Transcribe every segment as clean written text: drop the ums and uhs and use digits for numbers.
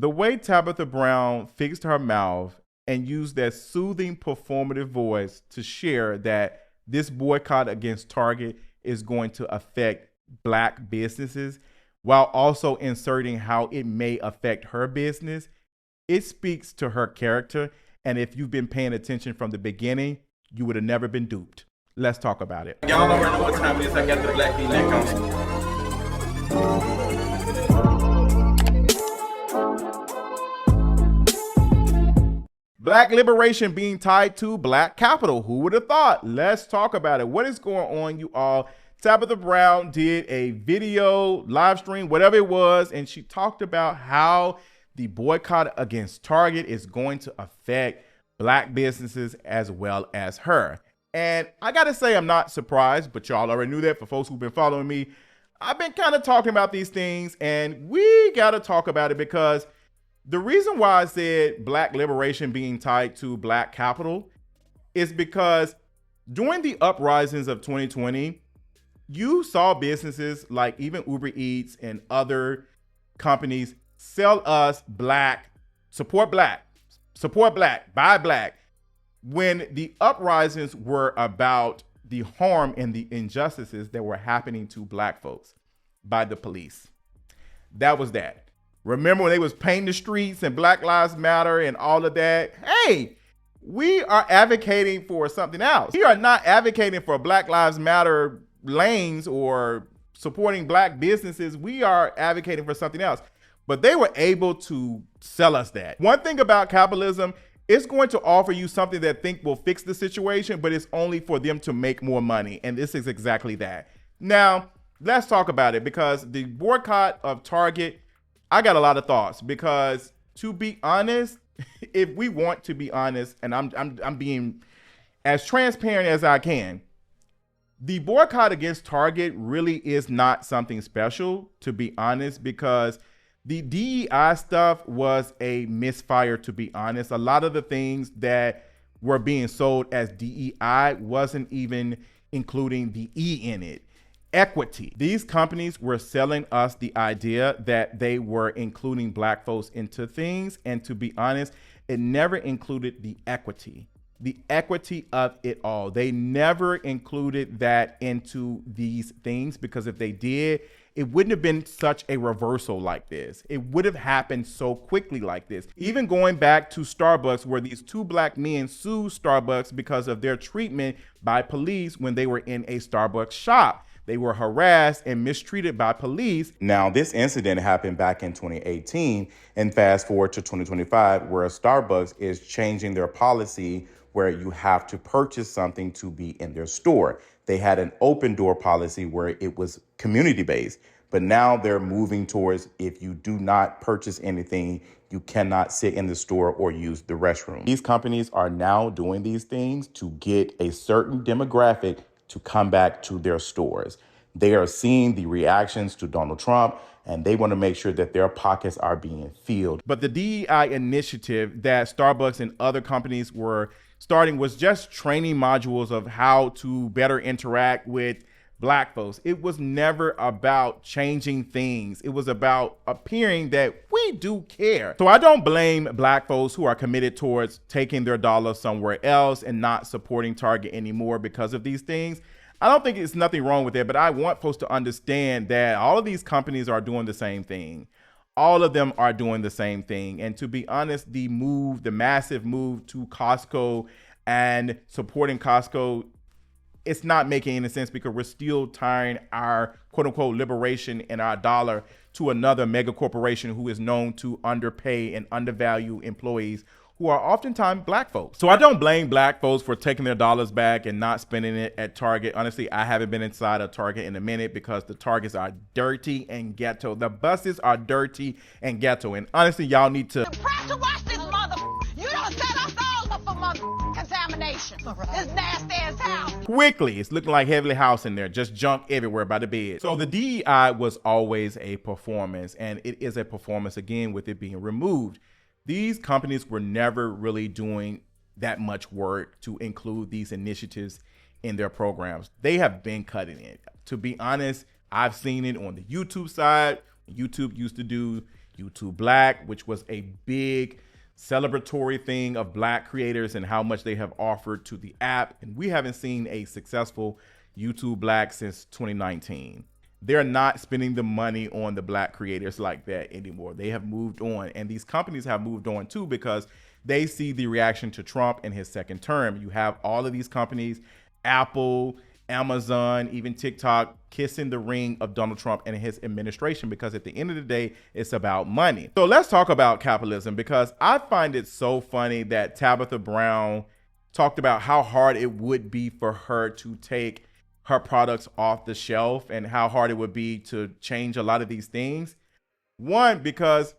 The way Tabitha Brown fixed her mouth and used that soothing performative voice to share that this boycott against Target is going to affect Black businesses while also inserting how it may affect her business, it speaks to her character. And if you've been paying attention from the beginning, you would have never been duped. Let's talk about it. Y'all already know what time it is. I got the black V-neck on. Black liberation being tied to Black capital. Who would have thought? Let's talk about it. What is going on, you all? Tabitha Brown did a video, live stream, whatever it was, and she talked about how the boycott against Target is going to affect Black businesses as well as her. And I got to say, I'm not surprised, but y'all already knew that. For folks who've been following me, I've been kind of talking about these things, and we got to talk about it because the reason why I said Black liberation being tied to Black capital is because during the uprisings of 2020, you saw businesses like even Uber Eats and other companies sell us Black, support Black, buy Black. When the uprisings were about the harm and the injustices that were happening to Black folks by the police. That was that. Remember when they was painting the streets and Black Lives Matter and all of that? Hey, we are advocating for something else. We are not advocating for Black Lives Matter lanes or supporting Black businesses. We are advocating for something else. But they were able to sell us that. One thing about capitalism, it's going to offer you something that think will fix the situation, but it's only for them to make more money. And this is exactly that. Now, let's talk about it because the boycott of Target, I got a lot of thoughts because to be honest, if we want to be honest, and I'm being as transparent as I can, the boycott against Target really is not something special, to be honest, because the DEI stuff was a misfire, to be honest. A lot of the things that were being sold as DEI wasn't even including the E in it. Equity. These companies were selling us the idea that they were including Black folks into things. And to be honest, it never included the equity of it all. They never included that into these things because if they did, it wouldn't have been such a reversal like this. It would have happened so quickly like this. Even going back to Starbucks, where these two Black men sued Starbucks because of their treatment by police when they were in a Starbucks shop. They were harassed and mistreated by police. Now, this incident happened back in 2018, and fast forward to 2025, where Starbucks is changing their policy where you have to purchase something to be in their store. They had an open door policy where it was community-based, but now they're moving towards if you do not purchase anything, you cannot sit in the store or use the restroom. These companies are now doing these things to get a certain demographic to come back to their stores. They are seeing the reactions to Donald Trump, and they want to make sure that their pockets are being filled. But the DEI initiative that Starbucks and other companies were starting was just training modules of how to better interact with Black folks. It was never about changing things. It was about appearing that we do care. So I don't blame Black folks who are committed towards taking their dollar somewhere else and not supporting Target anymore because of these things. I don't think it's nothing wrong with it, but I want folks to understand that all of these companies are doing the same thing. All of them are doing the same thing. And to be honest, the massive move to Costco and supporting Costco, it's not making any sense because we're still tying our quote unquote liberation and our dollar to another mega corporation who is known to underpay and undervalue employees who are oftentimes Black folks. So I don't blame Black folks for taking their dollars back and not spending it at Target. Honestly, I haven't been inside a Target in a minute because the Targets are dirty and ghetto. The buses are dirty and ghetto. And honestly, y'all need to pressure wash this mother. You don't set us all up for mother contamination. This nasty as house. Quickly, it's looking like Heavenly House in there, just junk everywhere by the bed. So the DEI was always a performance, and it is a performance again with it being removed. These companies were never really doing that much work to include these initiatives in their programs. They have been cutting it. To be honest, I've seen it on the YouTube side. YouTube used to do, YouTube Black, which was a big celebratory thing of Black creators and how much they have offered to the app. And we haven't seen a successful YouTube Black since 2019. They're not spending the money on the Black creators like that anymore. They have moved on, and these companies have moved on too, because they see the reaction to Trump in his second term. You have all of these companies, Apple, Amazon, even TikTok, kissing the ring of Donald Trump and his administration, because at the end of the day, it's about money. So let's talk about capitalism, because I find it so funny that Tabitha Brown talked about how hard it would be for her to take her products off the shelf and how hard it would be to change a lot of these things. One, because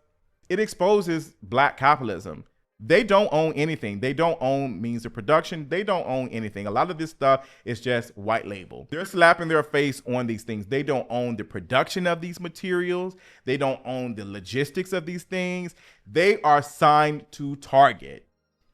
it exposes Black capitalism. They don't own anything. They don't own means of production. They don't own anything. A lot of this stuff is just white label. They're slapping their face on these things. They don't own the production of these materials. They don't own the logistics of these things. They are signed to Target.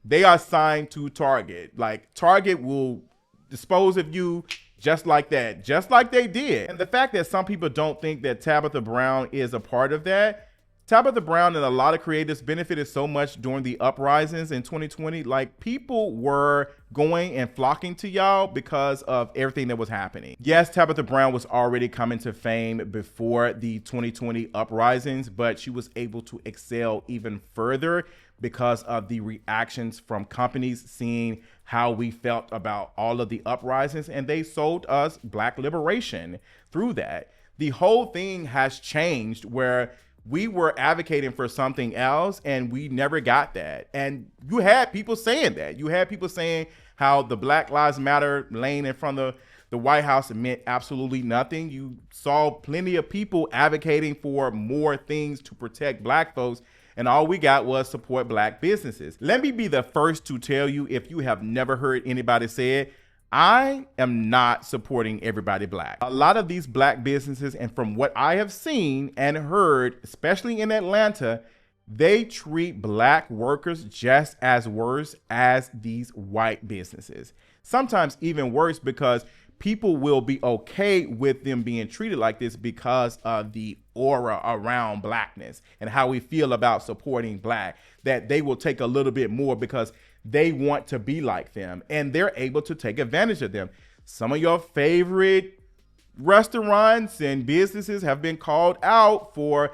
They are signed to Target. Like, Target will dispose of you just like that, just like they did. And the fact that some people don't think that Tabitha Brown is a part of that, Tabitha Brown and a lot of creators benefited so much during the uprisings in 2020. Like, people were going and flocking to y'all because of everything that was happening. Yes, Tabitha Brown was already coming to fame before the 2020 uprisings, but she was able to excel even further because of the reactions from companies seeing how we felt about all of the uprisings, and they sold us Black liberation through that. The whole thing has changed where we were advocating for something else and we never got that. And you had people saying that. You had people saying how the Black Lives Matter lane in front of the White House meant absolutely nothing. You saw plenty of people advocating for more things to protect Black folks, and all we got was support Black businesses. Let me be the first to tell you, if you have never heard anybody say it, I am not supporting everybody Black. A lot of these Black businesses, and from what I have seen and heard, especially in Atlanta, they treat Black workers just as worse as these white businesses. Sometimes even worse, because people will be okay with them being treated like this because of the aura around Blackness and how we feel about supporting Black, that they will take a little bit more because they want to be like them, and they're able to take advantage of them. Some of your favorite restaurants and businesses have been called out for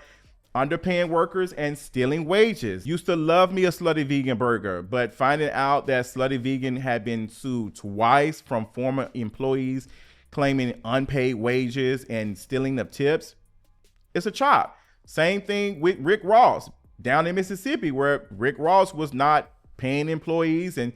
underpaying workers and stealing wages. Used to love me a Slutty Vegan burger, but finding out that Slutty Vegan had been sued twice from former employees claiming unpaid wages and stealing of tips, it's a chop. Same thing with Rick Ross down in Mississippi, where Rick Ross was not paying employees and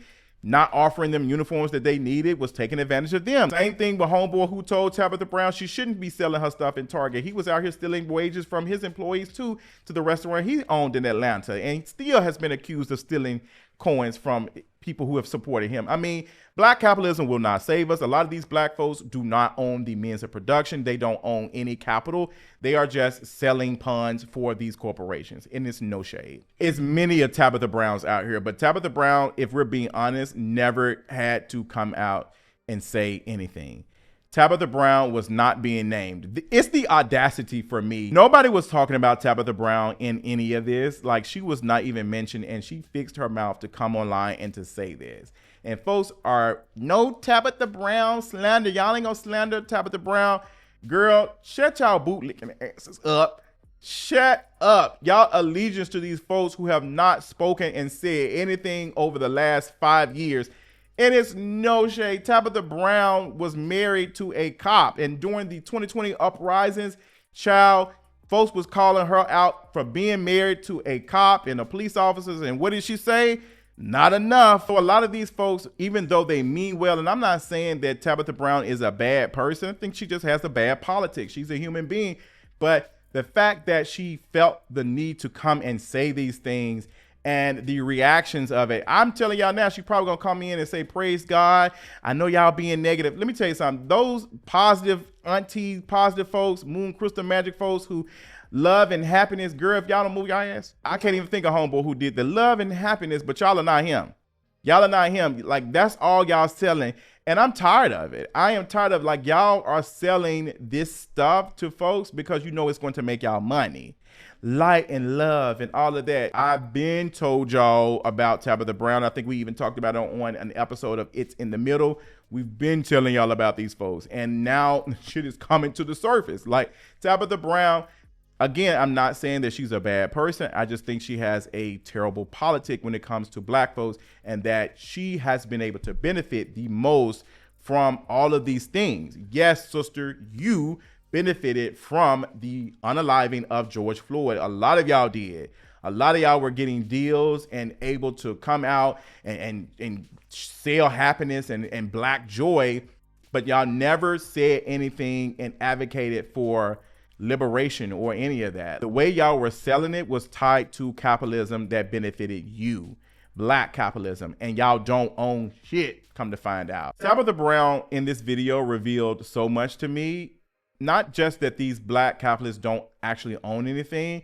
not offering them uniforms that they needed, was taking advantage of them. Same thing with homeboy who told Tabitha Brown she shouldn't be selling her stuff in Target. He was out here stealing wages from his employees too, to the restaurant he owned in Atlanta, and still has been accused of stealing coins from people who have supported him. I mean, Black capitalism will not save us. A lot of these Black folks do not own the means of production. They don't own any capital. They are just selling puns for these corporations, and it's no shade. It's many of Tabitha Browns out here, but Tabitha Brown, if we're being honest, never had to come out and say anything. Tabitha Brown was not being named. It's the audacity for me. Nobody was talking about Tabitha Brown in any of this. Like, she was not even mentioned, and she fixed her mouth to come online and to say this. And folks are, no Tabitha Brown slander. Y'all ain't gonna slander Tabitha Brown. Girl, shut y'all bootlicking asses up. Shut up. Y'all allegiance to these folks who have not spoken and said anything over the last 5 years. And it's no shade. Tabitha Brown was married to a cop, and during the 2020 uprisings, child, folks was calling her out for being married to a cop and the police officers. And what did she say? Not enough. So a lot of these folks, even though they mean well, and I'm not saying that Tabitha Brown is a bad person, I think she just has a bad politics. She's a human being. But the fact that she felt the need to come and say these things and the reactions of it, I'm telling y'all now, she probably gonna come in and say, praise God. I know y'all being negative. Let me tell you something. Those positive aunties, positive folks, moon crystal magic folks who love and happiness, girl, if y'all don't move your ass, I can't even think of homeboy who did the love and happiness, but y'all are not him. Y'all are not him. Like, that's all y'all selling. And I'm tired of it. I am tired of, like, y'all are selling this stuff to folks because you know it's going to make y'all money. light and love and all of that. I've been told y'all about Tabitha Brown. I think we even talked about it on an episode of It's in the Middle. We've been telling y'all about these folks, and now shit is coming to the surface. Like Tabitha Brown, again, I'm not saying that she's a bad person. I just think she has a terrible politic when it comes to black folks, and that she has been able to benefit the most from all of these things. Yes, sister, you benefited from the unaliving of George Floyd. A lot of y'all did. A lot of y'all were getting deals and able to come out and sell happiness and black joy, but y'all never said anything and advocated for liberation or any of that. The way y'all were selling it was tied to capitalism that benefited you, black capitalism, and y'all don't own shit, come to find out. Tabitha Brown in this video revealed so much to me, not just that these black capitalists don't actually own anything,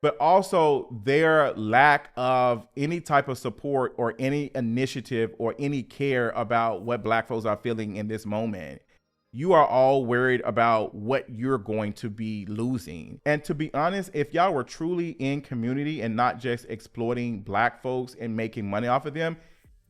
but also their lack of any type of support or any initiative or any care about what black folks are feeling in this moment. You are all worried about what you're going to be losing. And to be honest, if y'all were truly in community and not just exploiting black folks and making money off of them,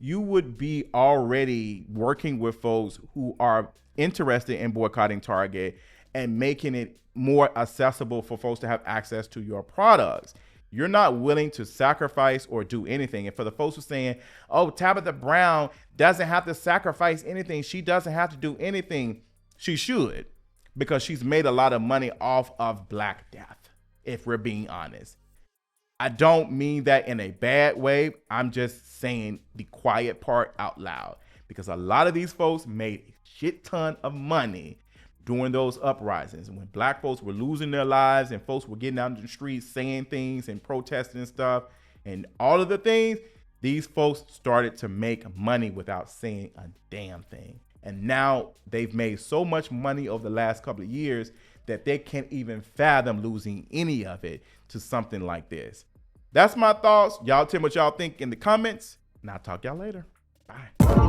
you would be already working with folks who are interested in boycotting Target and making it more accessible for folks to have access to your products. You're not willing to sacrifice or do anything. And for the folks who are saying, oh, Tabitha Brown doesn't have to sacrifice anything, she doesn't have to do anything, she should, because she's made a lot of money off of Black Death, if we're being honest. I don't mean that in a bad way. I'm just saying the quiet part out loud, because a lot of these folks made a shit ton of money during those uprisings. And when black folks were losing their lives and folks were getting out in the streets saying things and protesting and stuff and all of the things, these folks started to make money without saying a damn thing. And now they've made so much money over the last couple of years that they can't even fathom losing any of it to something like this. That's my thoughts. Y'all tell me what y'all think in the comments, and I'll talk y'all later. Bye.